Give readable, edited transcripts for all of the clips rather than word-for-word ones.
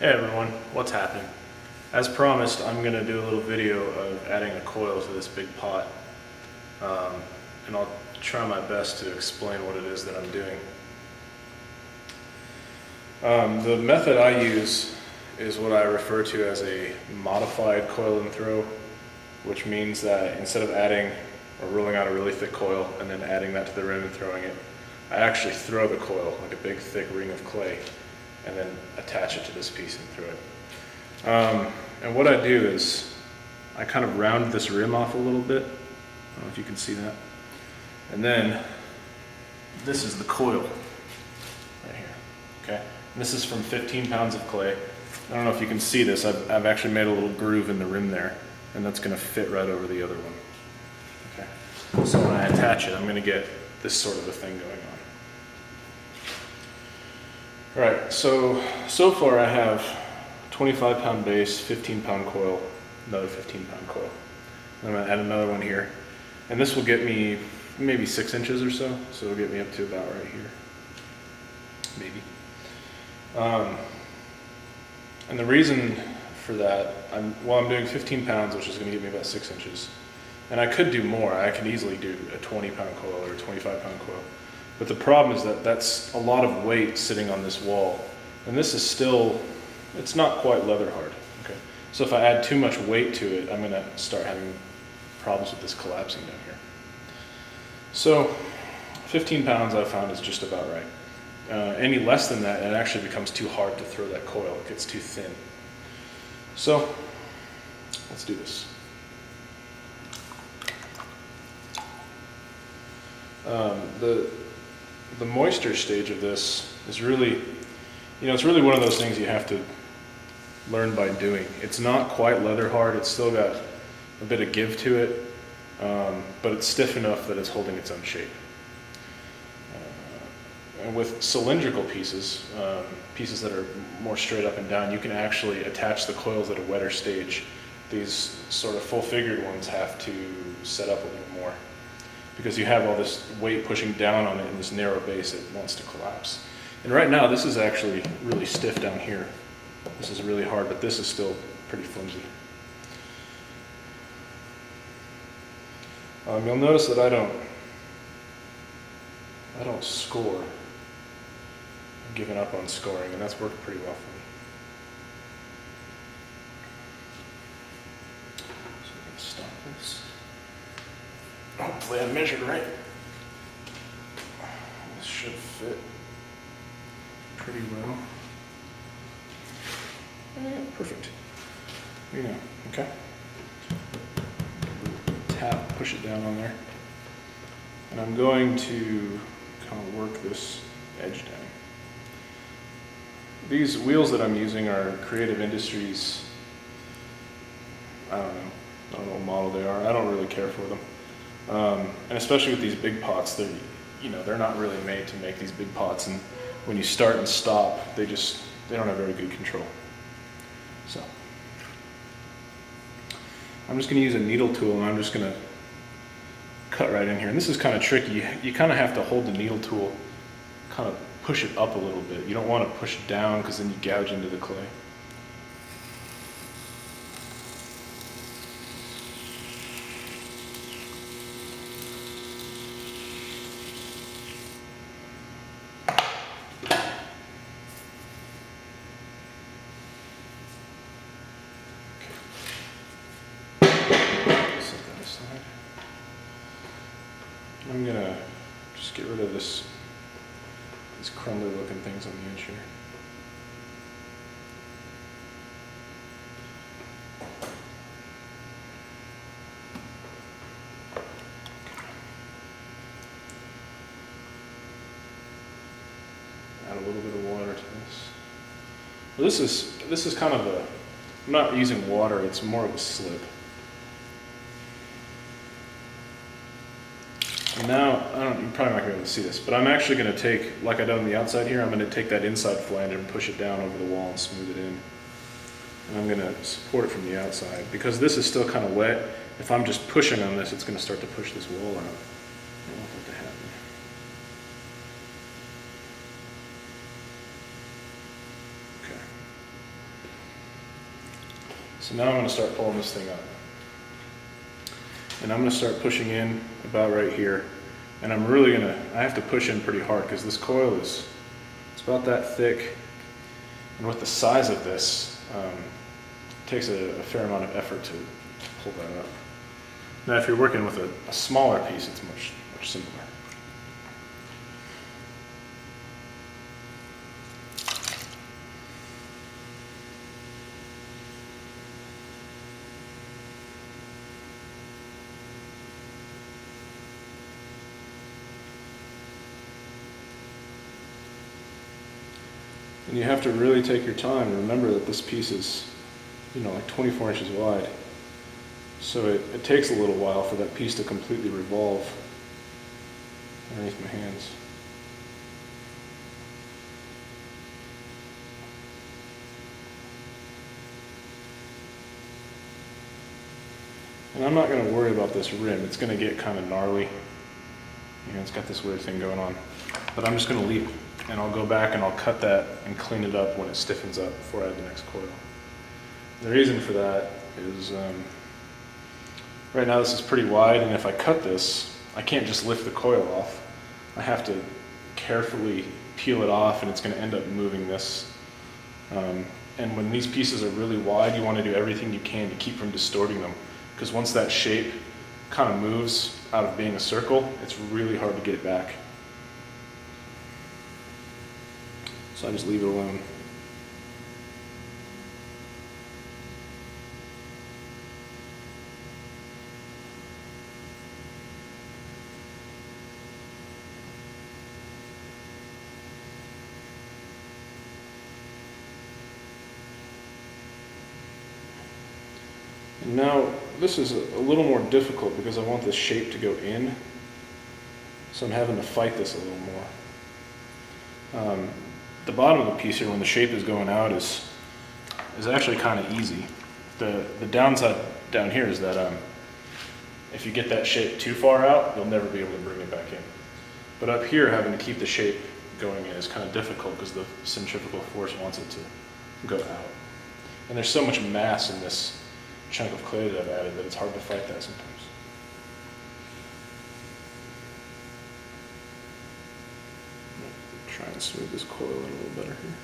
Hey everyone, what's happening? As promised, I'm going to do a little video of adding a coil to this big pot. And I'll try my best to explain what it is that I'm doing. The method I use is what I refer to as a modified coil and throw, which means that instead of adding or rolling out a really thick coil and then adding that to the rim and throwing it, I actually throw the coil like a big thick ring of clay and then attach it to this piece and throw it. And what I do is I kind of round this rim off a little bit. I don't know if you can see that. And then this is the coil right here, okay? And this is from 15 pounds of clay. I don't know if you can see this. I've actually made a little groove in the rim there, and that's gonna fit right over the other one, okay? So when I attach it, I'm gonna get this sort of a thing going on. All right, so far I have 25-pound base, 15-pound coil, another 15-pound coil. I'm gonna add another one here. And this will get me maybe 6 inches or so it'll get me up to about right here, maybe. And the reason for that, I'm doing 15 pounds, which is gonna get me about 6 inches. And I could do more. I could easily do a 20-pound coil or a 25-pound coil. But the problem is that that's a lot of weight sitting on this wall. And this is still, it's not quite leather hard, okay? So if I add too much weight to it, I'm gonna start having problems with this collapsing down here. So 15 pounds I found is just about right. Any less than that, it actually becomes too hard to throw that coil. It gets too thin. So let's do this. The moisture stage of this is really, it's really one of those things you have to learn by doing. It's not quite leather hard. It's still got a bit of give to it, but it's stiff enough that it's holding its own shape. And with cylindrical pieces, pieces that are more straight up and down, you can actually attach the coils at a wetter stage. These sort of full-figured ones have to set up a little more, because you have all this weight pushing down on it in this narrow base that wants to collapse. And right now, this is actually really stiff down here. This is really hard, but this is still pretty flimsy. You'll notice that I don't score. I've given up on scoring, and that's worked pretty well for me. So I'm gonna stop this. Hopefully I measured right. This should fit pretty well. Perfect. There you go, okay. Tap, push it down on there. And I'm going to kind of work this edge down. These wheels that I'm using are Creative Industries. I don't know what model they are. I don't really care for them. And especially with these big pots, they're not really made to make these big pots, and when you start and stop, they don't have very good control. So I'm just going to use a needle tool, and I'm just going to cut right in here. And this is kind of tricky. You kind of have to hold the needle tool, kind of push it up a little bit. You don't want to push it down, because then you gouge into the clay. I'm gonna just get rid of these crumbly looking things on the edge here. Add a little bit of water to this. Well, this is kind of I'm not using water, it's more of a slip. Now, you're probably not going to be able to see this, but I'm actually going to take, like I done on the outside here, I'm going to take that inside flange and push it down over the wall and smooth it in. And I'm going to support it from the outside. Because this is still kind of wet, if I'm just pushing on this, it's going to start to push this wall out. I don't want that to happen. So now I'm going to start pulling this thing up. And I'm going to start pushing in about right here. And I'm really going to, I have to push in pretty hard because this coil it's about that thick. And with the size of this, it takes a fair amount of effort to pull that up. Now if you're working with a smaller piece, it's much simpler. And you have to really take your time and remember that this piece is, like 24 inches wide. So it takes a little while for that piece to completely revolve underneath my hands. And I'm not going to worry about this rim. It's going to get kind of gnarly. It's got this weird thing going on. But I'm just going to leave it. And I'll go back and I'll cut that and clean it up when it stiffens up before I add the next coil. The reason for that is right now this is pretty wide, and if I cut this, I can't just lift the coil off. I have to carefully peel it off, and it's going to end up moving this. And when these pieces are really wide, you want to do everything you can to keep from distorting them, because once that shape kind of moves out of being a circle, it's really hard to get it back. So I just leave it alone. And now this is a little more difficult because I want this shape to go in. So I'm having to fight this a little more. The bottom of the piece here, when the shape is going out, is actually kind of easy. The downside down here is that if you get that shape too far out, you'll never be able to bring it back in. But up here, having to keep the shape going in is kind of difficult because the centrifugal force wants it to go out. And there's so much mass in this chunk of clay that I've added that it's hard to fight that sometimes. Try and smooth this coil in a little better here.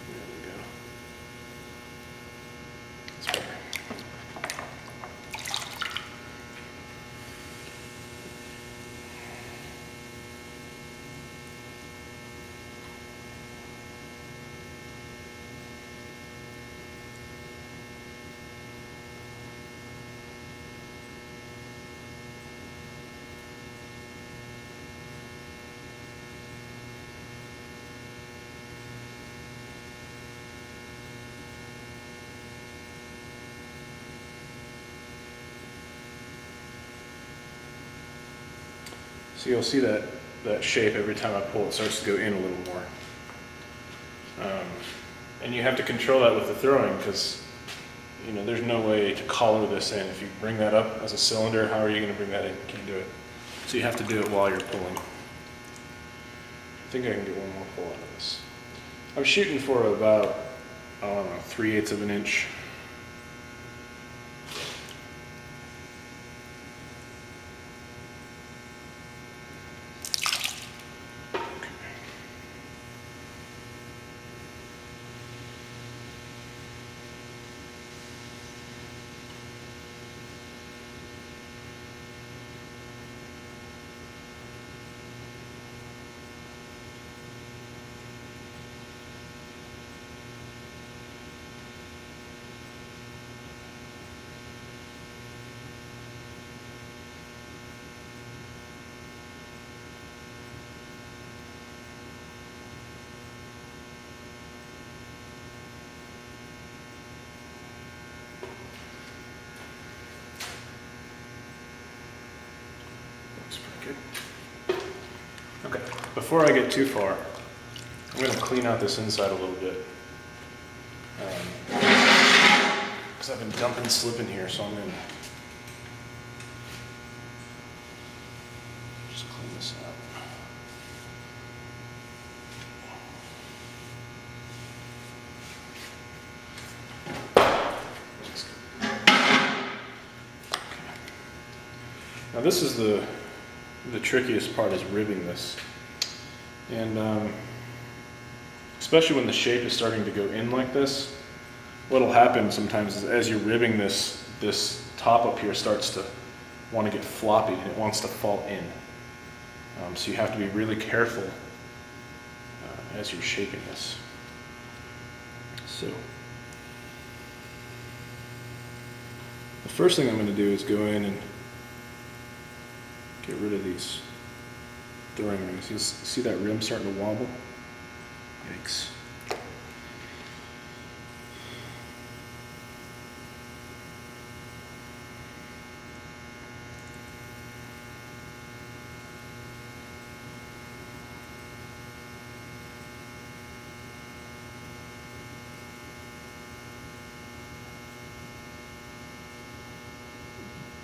There we go. That's better. So you'll see that shape every time I pull, it starts to go in a little more. And you have to control that with the throwing because there's no way to collar this in. If you bring that up as a cylinder, how are you going to bring that in? You can't do it. So you have to do it while you're pulling. I think I can get one more pull out of this. I'm shooting for about, 3/8 of an inch. Okay, before I get too far, I'm going to clean out this inside a little bit. Because because I've been dumping slip in here, so I'm going to just clean this up. Now this is the trickiest part, is ribbing this. And especially when the shape is starting to go in like this, what'll happen sometimes is as you're ribbing this top up here starts to want to get floppy and it wants to fall in. So you have to be really careful as you're shaping this. So the first thing I'm going to do is go in and get rid of these throwing rings. You see that rim starting to wobble? Yikes.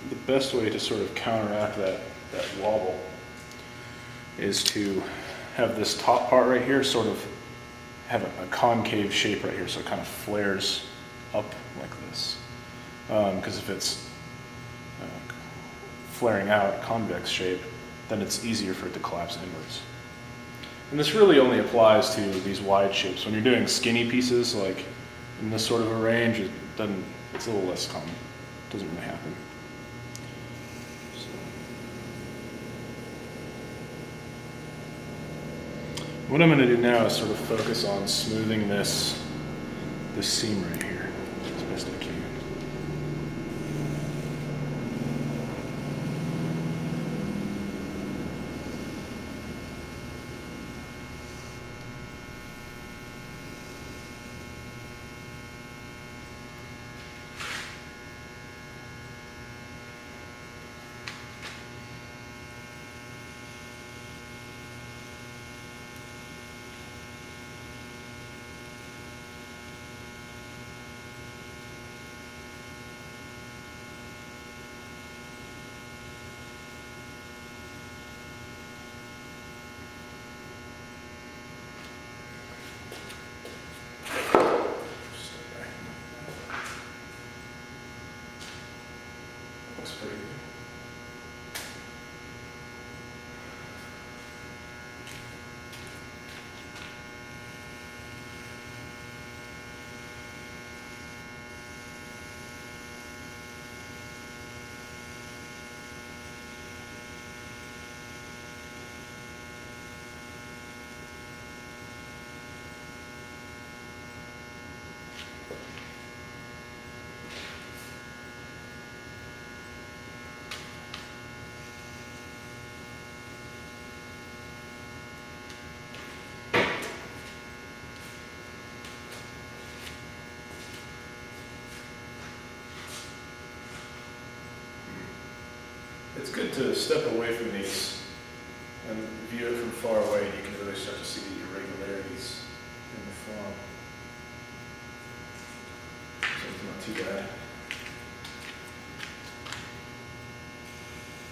The best way to sort of counteract that wobble is to have this top part right here sort of have a concave shape right here, so it kind of flares up like this. Because if it's flaring out, convex shape, then it's easier for it to collapse inwards. And this really only applies to these wide shapes. When you're doing skinny pieces, like in this sort of a range, it's a little less common. It doesn't really happen. What I'm going to do now is sort of focus on smoothing this seam right here as best I can. Looks pretty good. It's good to step away from these and view it from far away, and you can really start to see the irregularities in the form. So it's not too bad.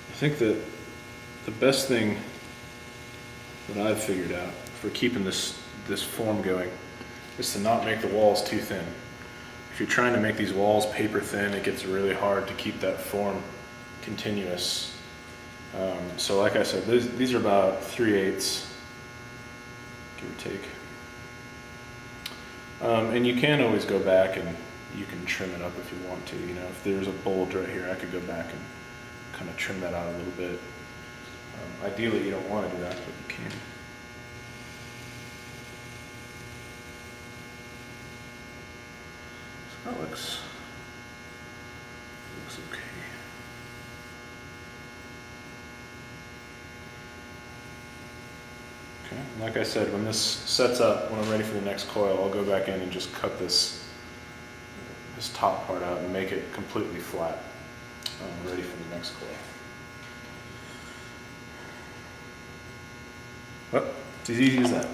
I think that the best thing that I've figured out for keeping this form going is to not make the walls too thin. If you're trying to make these walls paper thin, it gets really hard to keep that form continuous. So like I said, these are about 3/8, give or take. And you can always go back and you can trim it up if you want to. You know, if there's a bulge right here, I could go back and kind of trim that out a little bit. Ideally, you don't want to do that, but you can. So that looks okay. Okay, like I said, when this sets up, when I'm ready for the next coil, I'll go back in and just cut this top part out and make it completely flat, ready for the next coil. Well, it's as easy as that.